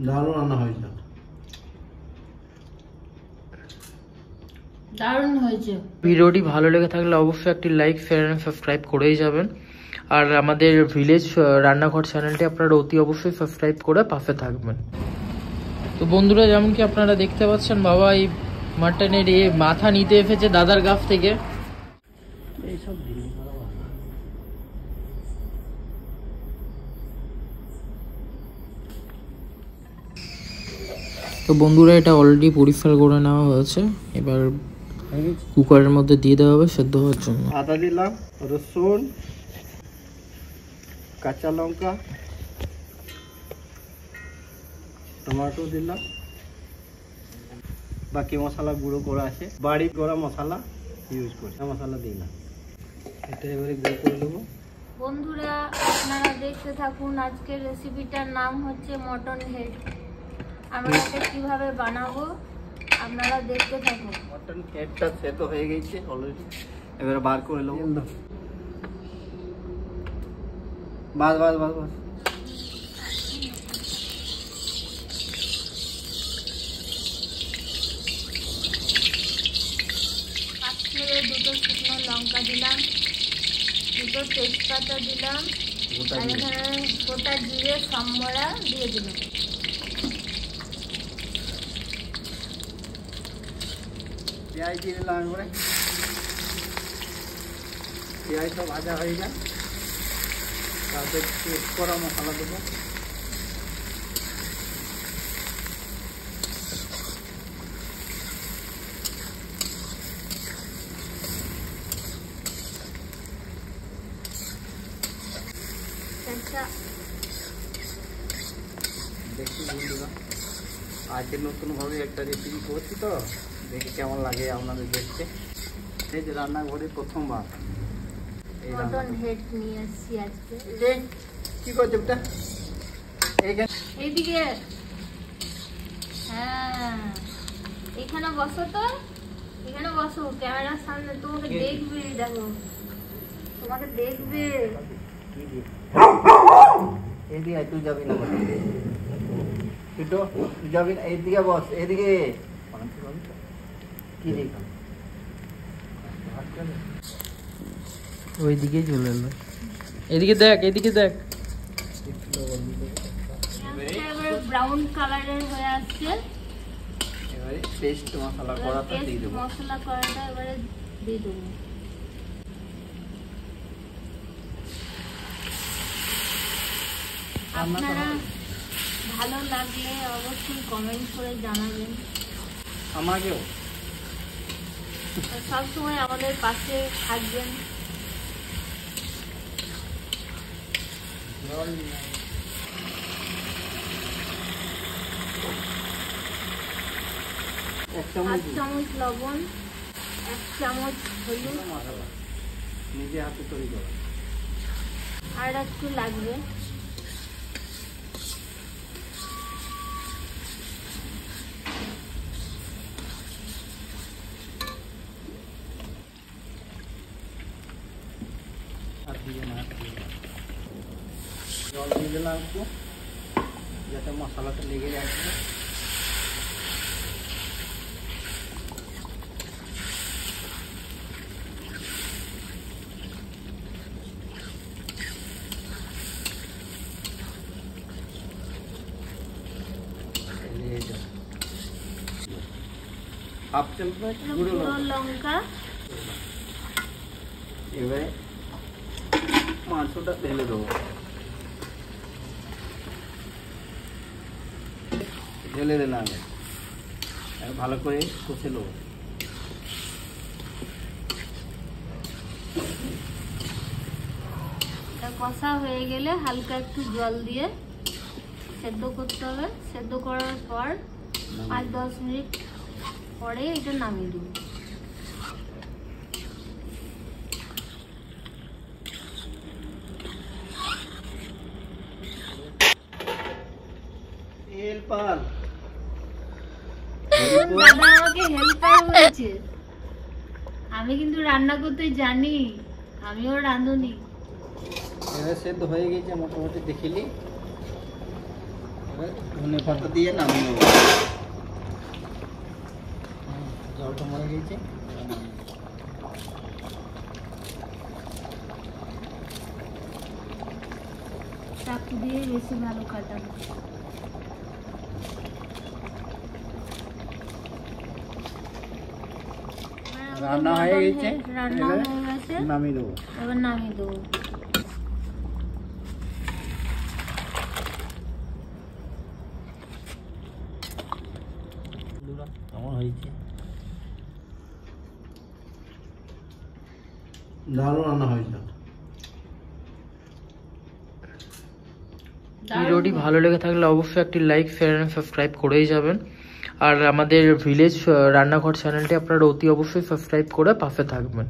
দারুণ রান্না হয়েছে, দারুণ হয়েছে। ভিডিওটি ভালো লেগে থাকলে অবশ্যই একটি লাইক, শেয়ার এন্ড সাবস্ক্রাইব করেই যাবেন। আর আমাদের ভিলেজ রান্নাঘর চ্যানেলটি আপনারা অতি অবশ্যই সাবস্ক্রাইব করে পাশে থাকবেন। তো বন্ধুরা, যেমন কি আপনারা দেখতে পাচ্ছেন, বাবা এই মাটনের মাথা নিতে এসেছে দাদার কাছ থেকে। এইসব তো বন্ধুরা, এটা অলরেডি পরিষ্কার করে নেওয়া হয়েছে, এবার কুকারের মধ্যে দিয়ে দেওয়া হবে সেদ্ধ হওয়ার জন্য। আদা দিলাম, রসুন, কাঁচা লঙ্কা, টমেটো দিলাম, বাকি মশলা গুঁড়ো করা আছে, বাড়ি করা মশলা ইউজ করি, মশলা দিই না। এটা এবারে গুঁড়ো করে দেবো। বন্ধুরা আপনারা দেখতে থাকুন, আজকের রেসিপিটার নাম হচ্ছে মটন হেড। আমরা এটা কিভাবে বানাবো আপনারা দেখতে থাকুন। মটন হেডটা সেদ্ধ হয়ে গেছে অলরেডি, এবারে বার করে নেবো। বাস বাস বাস বাস। পাঁচফোড়নে দুটো শুকনো লঙ্কা দিলাম, দুটো তেজপাতা দিলাম, আর এখানে গোটা জিরে সম্বরা দিয়ে দিলাম। পেঁয়াজ দিয়ে দিলাম এবারে। পেঁয়াজটা ভাজা হয়ে যায়, তারপরে পেস্ট করা মশলা দেবো। দেখি বন্ধুরা, আজকে নতুনভাবে একটা রেসিপি করছি, তো দেখি কেমন লাগে আপনাদের দেখতে। এই যে রান্নাঘরে প্রথমবার মটন হেড নিয়ে এসেছি আজকে। কি করছে ওটা? এইদিকে, হ্যাঁ এখানে বসো, তো এখানে বসো, ক্যামেরার সামনে তোমাকে দেখবে, দেখো তোমাকে দেখবে। এদিকে তুই যাবি না, তুই যাবি না, এইদিকে বস, এদিকে কি দেখো, ওইদিকেই চলে এলো। এদিকে দেখ, এদিকে দেখ। এবারে ব্রাউন কালারের হয়ে আসছে, এবারে পেস্ট মশলা করাটা দিয়ে দেবো। মশলা করাটা এবারে দিয়ে দেবো। আপনারা ভালো লাগলে অবশ্যই কমেন্ট করে জানাবেন, আমাকেও সবসময় আমাদের পাশে থাকবেন। এক 8 চামচ লবণ, 1 চামচ হলুদ, নিজে হাতে তৈরি করা। আর একটু লাগবে। আর দিয়ে না, জল দিয়ে দিলাম একটু, যাতে মশলাটা লেগে যাচ্ছে। হাফ চামচ গুঁড়ো লঙ্কা, এবারে মাংসটা ঢেলে দেবো, ঢেলে দিলাম, ভালো করে কষে নেবো। কষা হয়ে গেলে হালকা একটু জল দিয়ে সেদ্ধ করতে হবে। সেদ্ধ করার পর 5-10 মিনিট পরে এটা নামিয়ে দেবো। হেল্পার, দাদা আমাকে হেল্পার হয়েছে। আমি কিন্তু রান্না করতে জানি, আমিও রাঁধুনি। এবারে সেদ্ধ হয়ে গেছে মোটামুটি, দেখিলি ধনে পাতা দিয়ে নামিয়ে নেব। জলটা মরে গেছে। চাকু দিয়ে বেশি ভালো কাটাবো। রান্না হয়ে গেছে, রান্না হয়ে গেছে, নামিয়ে দেবো। এবার নামিয়ে দেবো। কেমন হয়েছে? দারুণ রান্না হয়েছে। ভিডিওটি ভালো লেগে থাকলে অবশ্যই একটি লাইক, শেয়ার এন্ড সাবস্ক্রাইব করেই যাবেন। আর আমাদের ভিলেজ রান্নাঘর চ্যানেলটি আপনারা অতি অবশ্যই সাবস্ক্রাইব করে পাশে থাকবেন।